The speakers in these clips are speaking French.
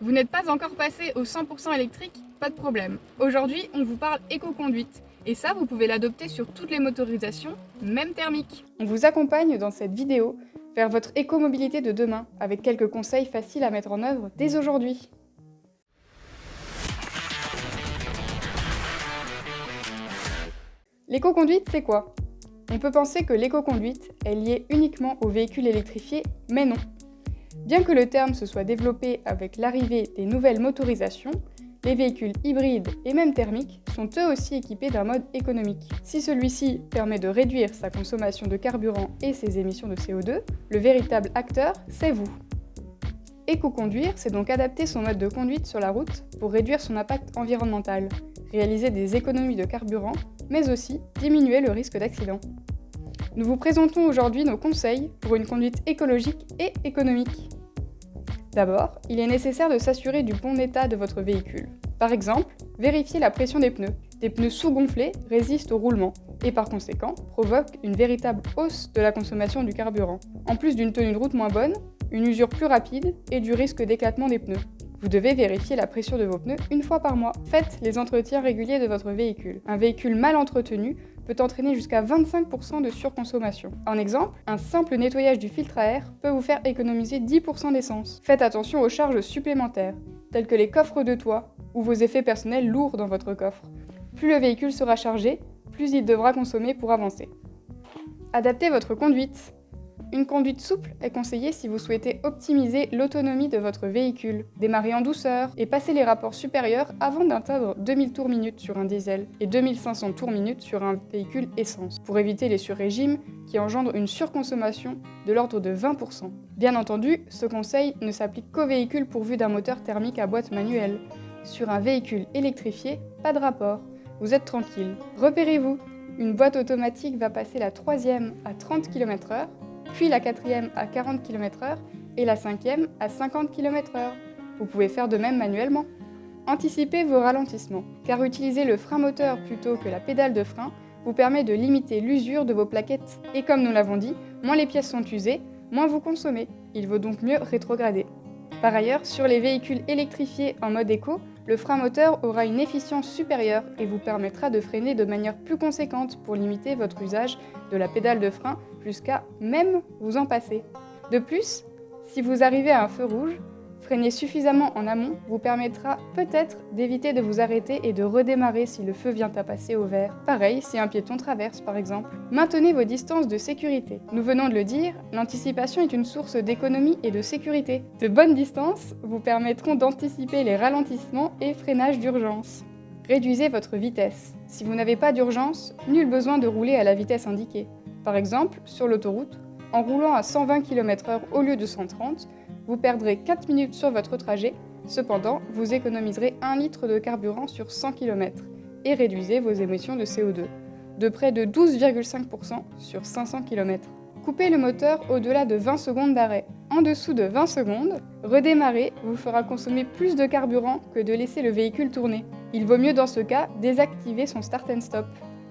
Vous n'êtes pas encore passé au 100% électrique? Pas de problème. Aujourd'hui, on vous parle éco-conduite. Et ça, vous pouvez l'adopter sur toutes les motorisations, même thermiques. On vous accompagne dans cette vidéo vers votre écomobilité de demain, avec quelques conseils faciles à mettre en œuvre dès aujourd'hui. L'éco-conduite, c'est quoi? On peut penser que l'éco-conduite est liée uniquement aux véhicules électrifiés, mais non. Bien que le terme se soit développé avec l'arrivée des nouvelles motorisations, les véhicules hybrides et même thermiques sont eux aussi équipés d'un mode économique. Si celui-ci permet de réduire sa consommation de carburant et ses émissions de CO2, le véritable acteur, c'est vous. Éco-conduire, c'est donc adapter son mode de conduite sur la route pour réduire son impact environnemental, réaliser des économies de carburant, mais aussi diminuer le risque d'accident. Nous vous présentons aujourd'hui nos conseils pour une conduite écologique et économique. D'abord, il est nécessaire de s'assurer du bon état de votre véhicule. Par exemple, vérifiez la pression des pneus. Des pneus sous-gonflés résistent au roulement et par conséquent provoquent une véritable hausse de la consommation du carburant, en plus d'une tenue de route moins bonne, une usure plus rapide et du risque d'éclatement des pneus. Vous devez vérifier la pression de vos pneus une fois par mois. Faites les entretiens réguliers de votre véhicule. Un véhicule mal entretenu peut entraîner jusqu'à 25% de surconsommation. En exemple, un simple nettoyage du filtre à air peut vous faire économiser 10% d'essence. Faites attention aux charges supplémentaires, telles que les coffres de toit ou vos effets personnels lourds dans votre coffre. Plus le véhicule sera chargé, plus il devra consommer pour avancer. Adaptez votre conduite. Une conduite souple est conseillée si vous souhaitez optimiser l'autonomie de votre véhicule. Démarrez en douceur et passez les rapports supérieurs avant d'atteindre 2000 tours minute sur un diesel et 2500 tours minute sur un véhicule essence, pour éviter les surrégimes qui engendrent une surconsommation de l'ordre de 20%. Bien entendu, ce conseil ne s'applique qu'aux véhicules pourvus d'un moteur thermique à boîte manuelle. Sur un véhicule électrifié, pas de rapport. Vous êtes tranquille. Repérez-vous, une boîte automatique va passer la 3e à 30 km/h, puis la 4e à 40 km/h et la 5e à 50 km/h. Vous pouvez faire de même manuellement. Anticipez vos ralentissements, car utiliser le frein moteur plutôt que la pédale de frein vous permet de limiter l'usure de vos plaquettes. Et comme nous l'avons dit, moins les pièces sont usées, moins vous consommez. Il vaut donc mieux rétrograder. Par ailleurs, sur les véhicules électrifiés en mode éco, le frein moteur aura une efficience supérieure et vous permettra de freiner de manière plus conséquente pour limiter votre usage de la pédale de frein jusqu'à même vous en passer. De plus, si vous arrivez à un feu rouge, freiner suffisamment en amont vous permettra peut-être d'éviter de vous arrêter et de redémarrer si le feu vient à passer au vert. Pareil si un piéton traverse par exemple. Maintenez vos distances de sécurité. Nous venons de le dire, l'anticipation est une source d'économie et de sécurité. De bonnes distances vous permettront d'anticiper les ralentissements et freinages d'urgence. Réduisez votre vitesse. Si vous n'avez pas d'urgence, nul besoin de rouler à la vitesse indiquée. Par exemple, sur l'autoroute, en roulant à 120 km/h au lieu de 130, vous perdrez 4 minutes sur votre trajet, cependant, vous économiserez 1 litre de carburant sur 100 km et réduisez vos émissions de CO2, de près de 12,5% sur 500 km. Coupez le moteur au-delà de 20 secondes d'arrêt. En dessous de 20 secondes, redémarrer vous fera consommer plus de carburant que de laisser le véhicule tourner. Il vaut mieux dans ce cas désactiver son start and stop.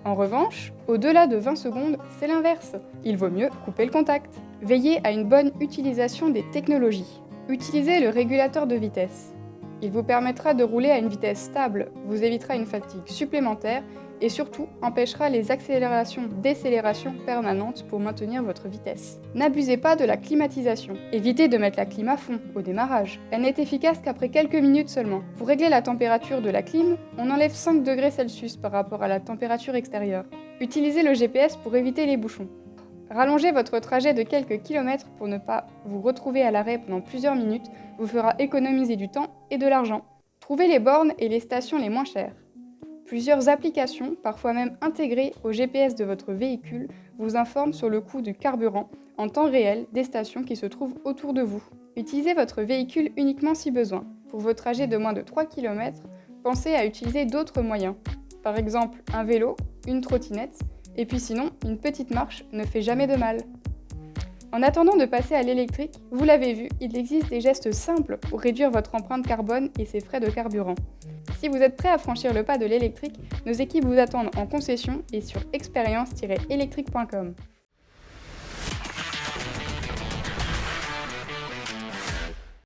En revanche, au-delà de 20 secondes, c'est l'inverse. Il vaut mieux couper le contact. Veillez à une bonne utilisation des technologies. Utilisez le régulateur de vitesse. Il vous permettra de rouler à une vitesse stable, vous évitera une fatigue supplémentaire et surtout empêchera les accélérations-décélérations permanentes pour maintenir votre vitesse. N'abusez pas de la climatisation. Évitez de mettre la clim à fond au démarrage. Elle n'est efficace qu'après quelques minutes seulement. Pour régler la température de la clim, on enlève 5 degrés Celsius par rapport à la température extérieure. Utilisez le GPS pour éviter les bouchons. Rallongez votre trajet de quelques kilomètres pour ne pas vous retrouver à l'arrêt pendant plusieurs minutes vous fera économiser du temps et de l'argent. Trouvez les bornes et les stations les moins chères. Plusieurs applications, parfois même intégrées au GPS de votre véhicule, vous informent sur le coût du carburant en temps réel des stations qui se trouvent autour de vous. Utilisez votre véhicule uniquement si besoin. Pour vos trajets de moins de 3 km, pensez à utiliser d'autres moyens. Par exemple, un vélo, une trottinette, et puis sinon, une petite marche ne fait jamais de mal. En attendant de passer à l'électrique, vous l'avez vu, il existe des gestes simples pour réduire votre empreinte carbone et ses frais de carburant. Si vous êtes prêt à franchir le pas de l'électrique, nos équipes vous attendent en concession et sur expérience-électrique.com.